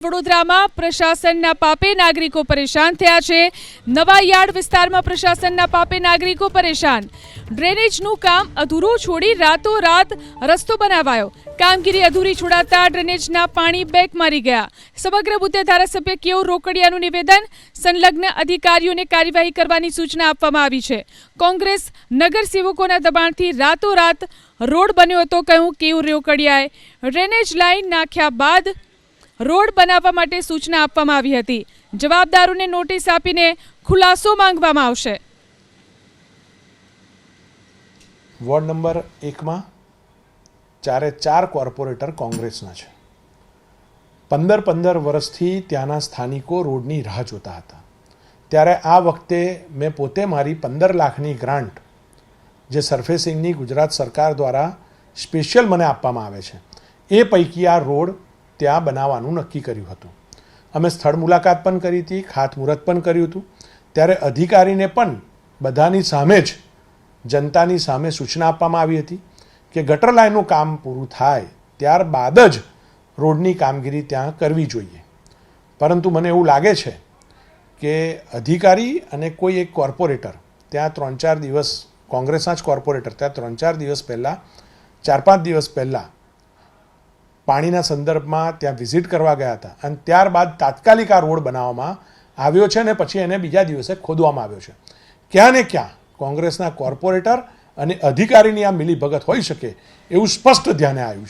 વડોદરામાં પ્રશાસનના પાપે નાગરિકો પરેશાન થયા છે। નવા યાર્ડ વિસ્તારમાં પ્રશાસનના પાપે નાગરિકો પરેશાન। ડ્રેનેજનું કામ અધૂરું છોડી રાતોરાત રસ્તો બનાવાયો। કામગીરી અધૂરી છોડાતા ડ્રેનેજના પાણી બેક મારી ગયા। સમગ્ર મુદ્દે ધારાસભ્ય કેયુર રોકડિયાનું નિવેદન, સંલગ્ન અધિકારીઓને કાર્યવાહી કરવાની સૂચના આપવામાં આવી છે। કોંગ્રેસ નગરસેવકોના દબાણથી રાતોરાત રોડ બન્યો હતો, કહ્યું કેયુર રોકડિયાએ। ડ્રેનેજ લાઇન નાખ્યા બાદ રોડ બનાવવા માટે સૂચના આપવામાં આવી હતી। જવાબદારોને નોટિસ આપીને ખુલાસો માંગવામાં આવશે। વોર્ડ નંબર 1 માં 4 કોર્પોરેટર કોંગ્રેસના છે। 15 વર્ષથી ત્યાંના સ્થાનિકો રોડની રાહ જોતા હતા। ત્યારે આ વખતે મેં પોતે મારી 15 લાખની ગ્રાન્ટ જે સરફેસિંગની ગુજરાત સરકાર દ્વારા સ્પેશિયલ મને આપવામાં આવે છે, એ પૈકી આ રોડ ત્યાં બનાવવાનું નક્કી કર્યું હતું। અમે સ્થળ મુલાકાત પણ કરી હતી, ખાતમુહૂર્ત પણ કર્યું હતું। ત્યારે અધિકારીને પણ બધાની સામે જ, જનતાની સામે સૂચના આપવામાં આવી હતી કે ગટર લાઇનનું કામ પૂરું થાય ત્યારબાદ જ રોડની કામગીરી ત્યાં કરવી જોઈએ। પરંતુ મને એવું લાગે છે કે અધિકારી અને કોઈ એક કોર્પોરેટર ત્યાં 3-4 દિવસ, કોંગ્રેસના જ કોર્પોરેટર ત્યાં 3-4 દિવસ પહેલાં, 4-5 દિવસ પહેલાં પાણીના સંદર્ભમાં ત્યાં વિઝિટ કરવા ગયા હતા અને ત્યારબાદ તાત્કાલિક આ રોડ બનાવવામાં આવ્યો છે અને પછી એને બીજા દિવસે ખોદવામાં આવ્યો છે। ક્યાં ને ક્યાં કોંગ્રેસના કોર્પોરેટર અને અધિકારીની આ મિલીભગત હોઈ શકે એવું સ્પષ્ટ ધ્યાને આવ્યું છે।